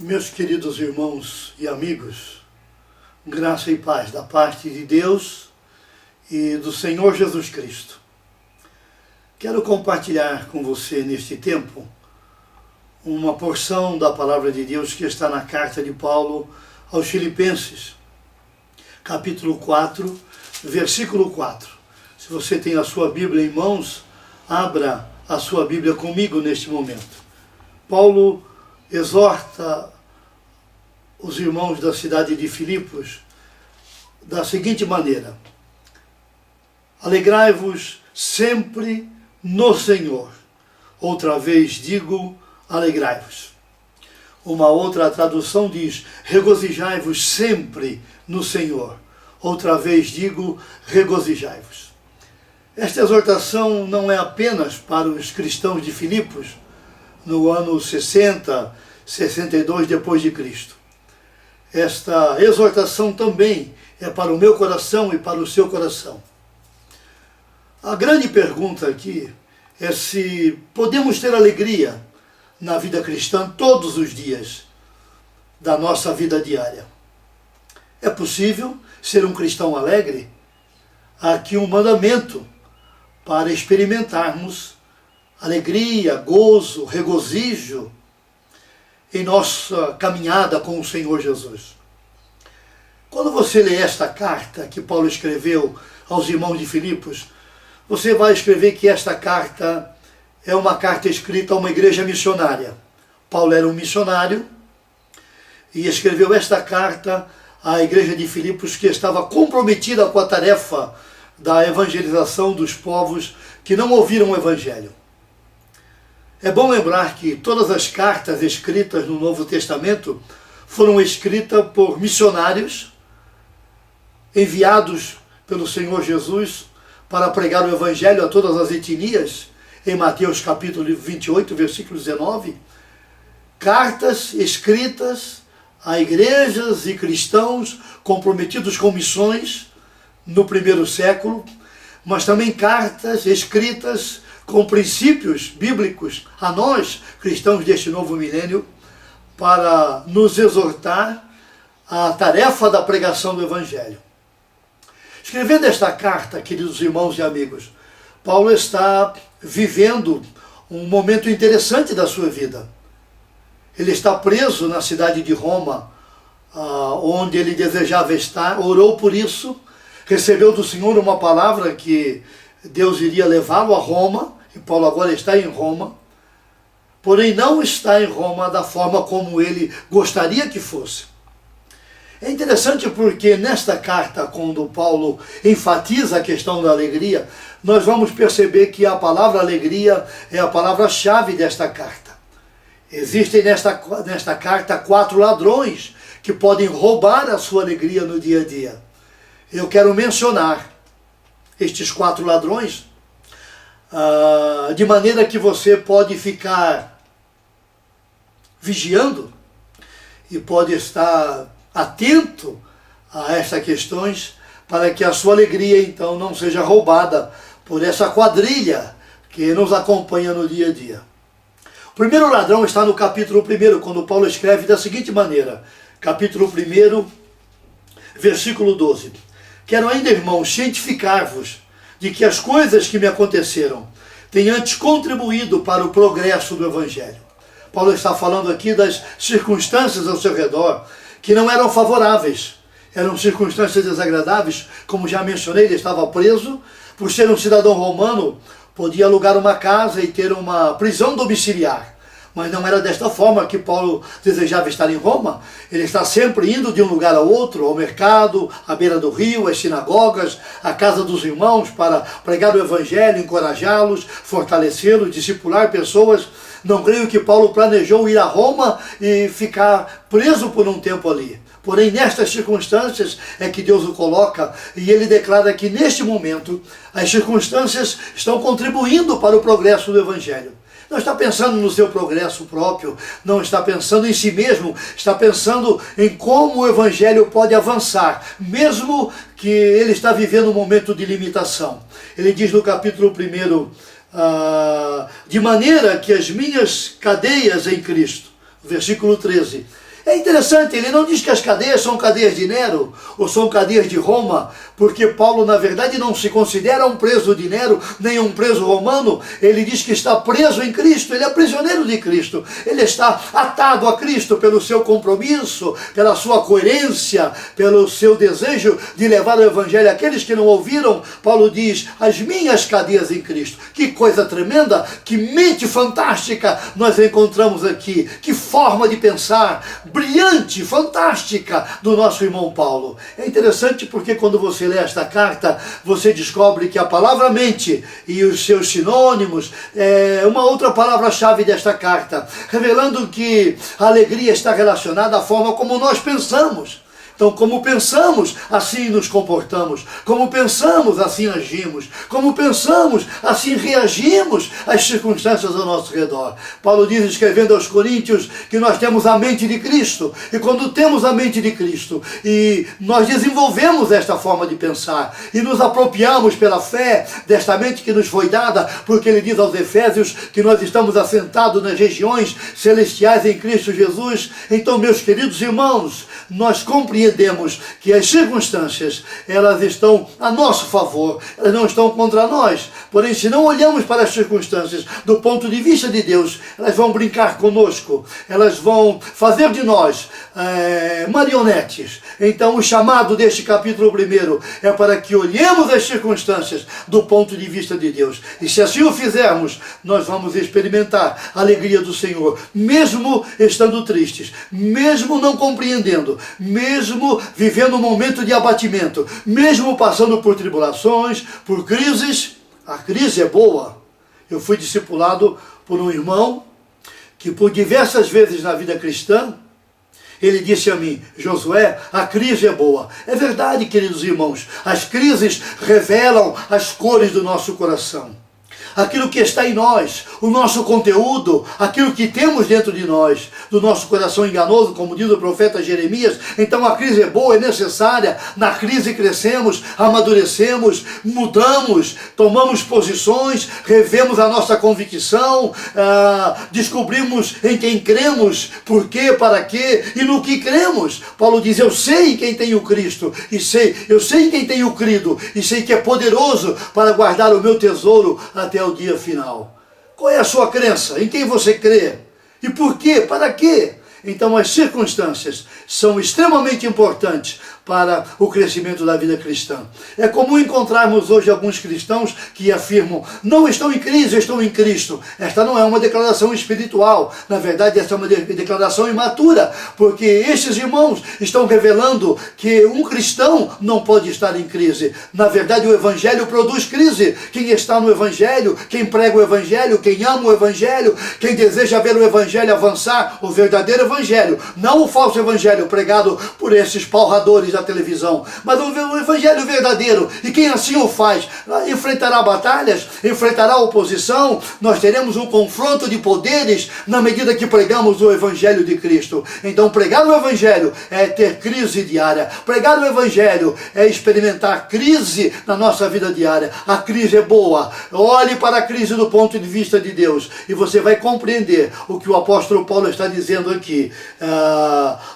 Meus queridos irmãos e amigos, graça e paz da parte de Deus e do Senhor Jesus Cristo. Quero compartilhar com você neste tempo uma porção da palavra de Deus que está na carta de Paulo aos Filipenses, capítulo 4, versículo 4. Se você tem a sua Bíblia em mãos, abra a sua Bíblia comigo neste momento. Paulo exorta os irmãos da cidade de Filipos da seguinte maneira: alegrai-vos sempre no Senhor. Outra vez digo, alegrai-vos. Uma outra tradução diz, regozijai-vos sempre no Senhor. Outra vez digo, regozijai-vos. Esta exortação não é apenas para os cristãos de Filipos, no ano 60, 62 depois de Cristo. Esta exortação também é para o meu coração e para o seu coração. A grande pergunta aqui é se podemos ter alegria na vida cristã todos os dias da nossa vida diária. É possível ser um cristão alegre? Há aqui um mandamento para experimentarmos alegria, gozo, regozijo em nossa caminhada com o Senhor Jesus. Quando você lê esta carta que Paulo escreveu aos irmãos de Filipos, você vai escrever que esta carta é uma carta escrita a uma igreja missionária. Paulo era um missionário e escreveu esta carta à igreja de Filipos, que estava comprometida com a tarefa da evangelização dos povos que não ouviram o Evangelho. É bom lembrar que todas as cartas escritas no Novo Testamento foram escritas por missionários enviados pelo Senhor Jesus para pregar o Evangelho a todas as etnias, em Mateus capítulo 28, versículo 19. Cartas escritas a igrejas e cristãos comprometidos com missões no primeiro século, mas também cartas escritas com princípios bíblicos a nós, cristãos deste novo milênio, para nos exortar à tarefa da pregação do Evangelho. Escrevendo esta carta, queridos irmãos e amigos, Paulo está vivendo um momento interessante da sua vida. Ele está preso na cidade de Roma, onde ele desejava estar, orou por isso, recebeu do Senhor uma palavra que Deus iria levá-lo a Roma, e Paulo agora está em Roma, porém não está em Roma da forma como ele gostaria que fosse. É interessante porque nesta carta, quando Paulo enfatiza a questão da alegria, nós vamos perceber que a palavra alegria é a palavra-chave desta carta. Existem nesta carta 4 ladrões que podem roubar a sua alegria no dia a dia. Eu quero mencionar estes 4 ladrões, de maneira que você pode ficar vigiando e pode estar atento a estas questões, para que a sua alegria então não seja roubada por essa quadrilha que nos acompanha no dia a dia. O primeiro ladrão está no capítulo 1, quando Paulo escreve da seguinte maneira, capítulo 1, versículo 12. Quero ainda, irmãos, cientificar-vos de que as coisas que me aconteceram têm antes contribuído para o progresso do Evangelho. Paulo está falando aqui das circunstâncias ao seu redor que não eram favoráveis, eram circunstâncias desagradáveis. Como já mencionei, ele estava preso, por ser um cidadão romano, podia alugar uma casa e ter uma prisão domiciliar. Mas não era desta forma que Paulo desejava estar em Roma. Ele está sempre indo de um lugar ao outro, ao mercado, à beira do rio, às sinagogas, à casa dos irmãos, para pregar o Evangelho, encorajá-los, fortalecê-los, discipular pessoas. Não creio que Paulo planejou ir a Roma e ficar preso por um tempo ali. Porém, nestas circunstâncias é que Deus o coloca, e ele declara que neste momento as circunstâncias estão contribuindo para o progresso do Evangelho. Não está pensando no seu progresso próprio, não está pensando em si mesmo, está pensando em como o Evangelho pode avançar, mesmo que ele está vivendo um momento de limitação. Ele diz no capítulo 1, de maneira que as minhas cadeias em Cristo, versículo 13, É interessante, ele não diz que as cadeias são cadeias de Nero, ou são cadeias de Roma, porque Paulo, na verdade, não se considera um preso de Nero, nem um preso romano. Ele diz que está preso em Cristo, ele é prisioneiro de Cristo, ele está atado a Cristo pelo seu compromisso, pela sua coerência, pelo seu desejo de levar o Evangelho àqueles que não ouviram. Paulo diz, as minhas cadeias em Cristo. Que coisa tremenda, que mente fantástica nós encontramos aqui, que forma de pensar brilhante, fantástica do nosso irmão Paulo. É interessante porque quando você lê esta carta, você descobre que a palavra mente e os seus sinônimos é uma outra palavra-chave desta carta, revelando que a alegria está relacionada à forma como nós pensamos. Então, como pensamos, assim nos comportamos. Como pensamos, assim agimos. Como pensamos, assim reagimos às circunstâncias ao nosso redor. Paulo diz, escrevendo aos Coríntios, que nós temos a mente de Cristo. E quando temos a mente de Cristo, e nós desenvolvemos esta forma de pensar, e nos apropriamos pela fé desta mente que nos foi dada, porque ele diz aos Efésios que nós estamos assentados nas regiões celestiais em Cristo Jesus. Então, meus queridos irmãos, nós compreendemos que as circunstâncias, elas estão a nosso favor, elas não estão contra nós. Porém, se não olhamos para as circunstâncias do ponto de vista de Deus, elas vão brincar conosco, elas vão fazer de nós marionetes. Então, o chamado deste capítulo 1 é para que olhemos as circunstâncias do ponto de vista de Deus. E se assim o fizermos, nós vamos experimentar a alegria do Senhor, mesmo estando tristes, mesmo não compreendendo, mesmo vivendo um momento de abatimento, mesmo passando por tribulações, por crises. A crise é boa. Eu fui discipulado por um irmão que por diversas vezes na vida cristã, ele disse a mim, Josué, a crise é boa. É verdade, queridos irmãos, as crises revelam as cores do nosso coração. Aquilo que está em nós, o nosso conteúdo, aquilo que temos dentro de nós, do nosso coração enganoso, como diz o profeta Jeremias. Então a crise é boa, é necessária. Na crise crescemos, amadurecemos, mudamos, tomamos posições, revemos a nossa convicção, descobrimos em quem cremos, por quê, para quê e no que cremos. Paulo diz, eu sei em quem tenho Cristo, eu sei em quem tenho crido, e sei que é poderoso para guardar o meu tesouro até o dia final. Qual é a sua crença? Em quem você crê? E por quê? Para quê? Então as circunstâncias são extremamente importantes para o crescimento da vida cristã. É comum encontrarmos hoje alguns cristãos que afirmam, não estou em crise, estou em Cristo. Esta não é uma declaração espiritual. Na verdade, esta é uma declaração imatura, porque estes irmãos estão revelando que um cristão não pode estar em crise. Na verdade, o Evangelho produz crise. Quem está no Evangelho, quem prega o Evangelho, quem ama o Evangelho, quem deseja ver o Evangelho avançar, o verdadeiro Evangelho, não o falso Evangelho pregado por esses palradores da televisão, mas o Evangelho verdadeiro. E quem assim o faz, enfrentará batalhas, enfrentará oposição. Nós teremos um confronto de poderes na medida que pregamos o Evangelho de Cristo. Então pregar o Evangelho é ter crise diária. Pregar o Evangelho é experimentar crise na nossa vida diária. A crise é boa. Olhe para a crise do ponto de vista de Deus e você vai compreender o que o apóstolo Paulo está dizendo aqui.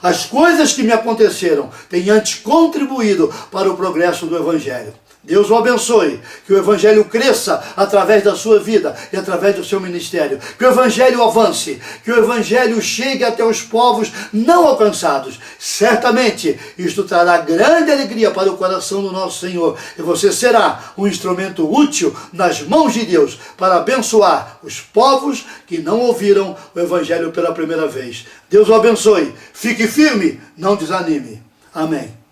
As coisas que me aconteceram têm antes contribuído para o progresso do Evangelho. Deus o abençoe, que o Evangelho cresça através da sua vida e através do seu ministério. Que o Evangelho avance, que o Evangelho chegue até os povos não alcançados. Certamente, isto trará grande alegria para o coração do nosso Senhor. E você será um instrumento útil nas mãos de Deus para abençoar os povos que não ouviram o Evangelho pela primeira vez. Deus o abençoe. Fique firme, não desanime. Amém.